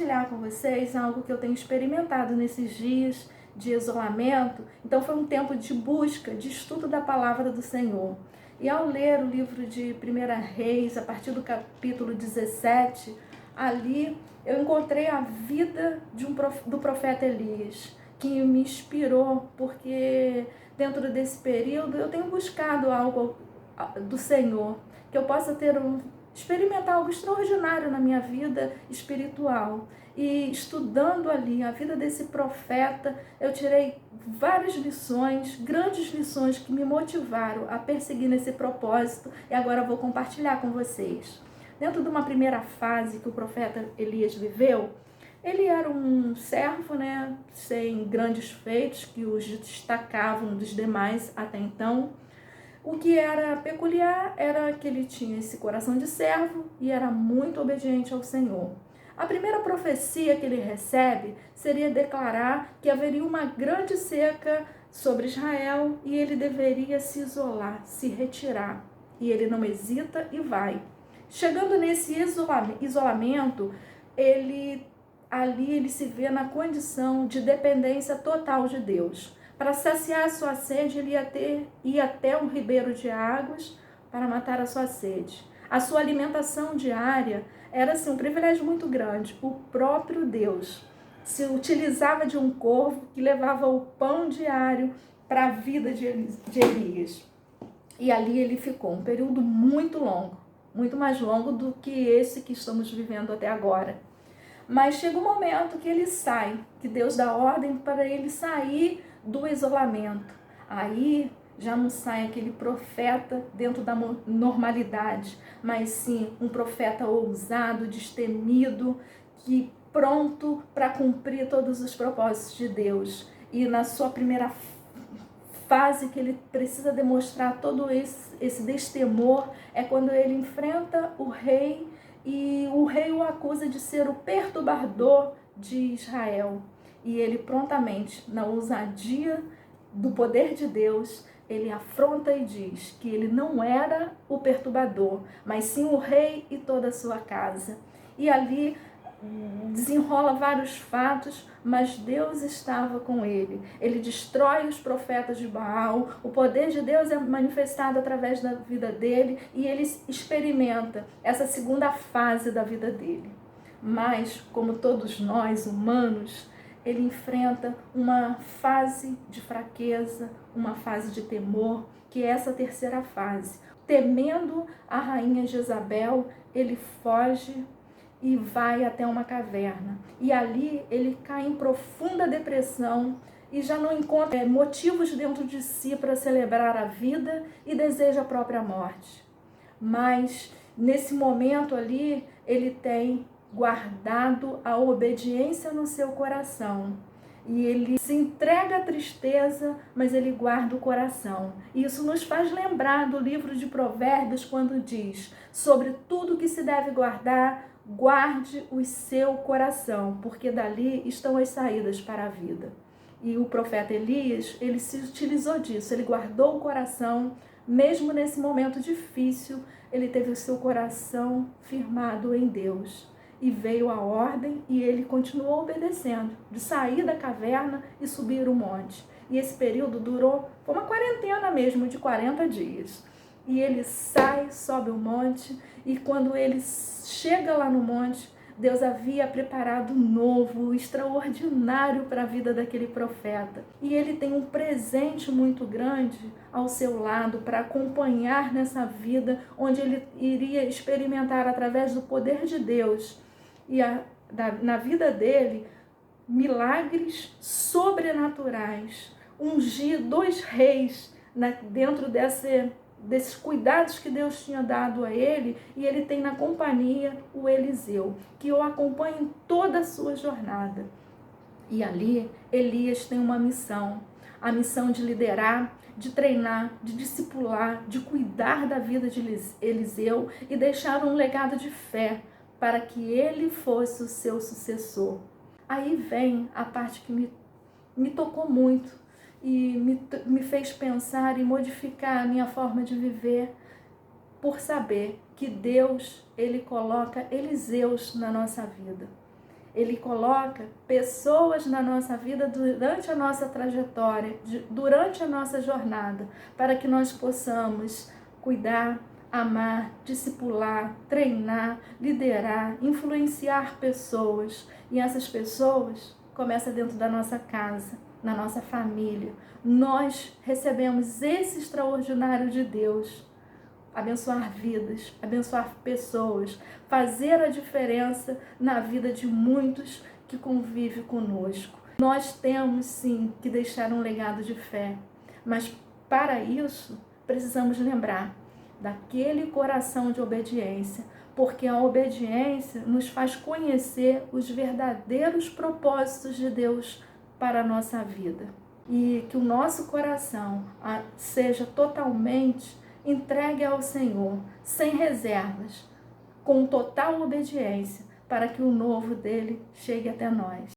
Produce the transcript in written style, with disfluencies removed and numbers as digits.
compartilhar com vocês algo que eu tenho experimentado nesses dias de isolamento. Então foi um tempo de busca, de estudo da palavra do Senhor. E ao ler o livro de 1 Reis, a partir do capítulo 17, ali eu encontrei a vida do profeta Elias, que me inspirou, porque dentro desse período eu tenho buscado algo do Senhor, que eu possa experimentar algo extraordinário na minha vida espiritual. E estudando ali a vida desse profeta, eu tirei várias lições, grandes lições que me motivaram a perseguir nesse propósito, e agora eu vou compartilhar com vocês. Dentro de uma primeira fase que o profeta Elias viveu, ele era um servo, sem grandes feitos que os destacavam dos demais até então. O que era peculiar era que ele tinha esse coração de servo e era muito obediente ao Senhor. A primeira profecia que ele recebe seria declarar que haveria uma grande seca sobre Israel e ele deveria se isolar, se retirar. E ele não hesita e vai. Chegando nesse isolamento, ele se vê na condição de dependência total de Deus. Para saciar a sua sede, ele ia até um ribeiro de águas para matar a sua sede. A sua alimentação diária era assim, um privilégio muito grande. O próprio Deus se utilizava de um corvo que levava o pão diário para a vida de Elias. E ali ele ficou um período muito longo, muito mais longo do que esse que estamos vivendo até agora. Mas chega um momento que ele sai, que Deus dá ordem para ele sair do isolamento. Aí já não sai aquele profeta dentro da normalidade, mas sim um profeta ousado, destemido, que pronto para cumprir todos os propósitos de Deus. E na sua primeira fase que ele precisa demonstrar todo esse destemor é quando ele enfrenta o rei, e o rei o acusa de ser o perturbador de Israel. E ele prontamente, na ousadia do poder de Deus, ele afronta e diz que ele não era o perturbador, mas sim o rei e toda a sua casa. E ali desenrola vários fatos, mas Deus estava com ele. Ele destrói os profetas de Baal, o poder de Deus é manifestado através da vida dele e ele experimenta essa segunda fase da vida dele. Mas, como todos nós, humanos, ele enfrenta uma fase de fraqueza, uma fase de temor, que é essa terceira fase. Temendo a rainha Jezabel, ele foge e vai até uma caverna. E ali ele cai em profunda depressão e já não encontra motivos dentro de si para celebrar a vida e deseja a própria morte. Mas nesse momento ali ele tem guardado a obediência no seu coração. E ele se entrega à tristeza, mas ele guarda o coração. E isso nos faz lembrar do livro de Provérbios, quando diz: sobre tudo que se deve guardar, guarde o seu coração, porque dali estão as saídas para a vida. E o profeta Elias, ele se utilizou disso, ele guardou o coração, mesmo nesse momento difícil, ele teve o seu coração firmado em Deus. E veio a ordem e ele continuou obedecendo, de sair da caverna e subir o monte. E esse período foi uma quarentena mesmo, de 40 dias. E ele sai, sobe o monte, e quando ele chega lá no monte, Deus havia preparado um novo, extraordinário para a vida daquele profeta. E ele tem um presente muito grande ao seu lado para acompanhar nessa vida, onde ele iria experimentar através do poder de Deus e na vida dele milagres sobrenaturais. Ungir 2 reis dentro desses cuidados que Deus tinha dado a ele, e ele tem na companhia o Eliseu, que o acompanha em toda a sua jornada. E ali Elias tem uma missão, a missão de liderar, de treinar, de discipular, de cuidar da vida de Eliseu e deixar um legado de fé para que ele fosse o seu sucessor. Aí vem a parte que me tocou muito e me fez pensar e modificar a minha forma de viver, por saber que Deus, ele coloca Eliseus na nossa vida. Ele coloca pessoas na nossa vida durante a nossa trajetória, durante a nossa jornada, para que nós possamos cuidar, amar, discipular, treinar, liderar, influenciar pessoas. E essas pessoas começam dentro da nossa casa, na nossa família. Nós recebemos esse extraordinário de Deus. Abençoar vidas, abençoar pessoas, fazer a diferença na vida de muitos que convivem conosco. Nós temos sim que deixar um legado de fé, mas para isso precisamos lembrar daquele coração de obediência, porque a obediência nos faz conhecer os verdadeiros propósitos de Deus para a nossa vida. E que o nosso coração seja totalmente entregue ao Senhor, sem reservas, com total obediência, para que o novo dele chegue até nós.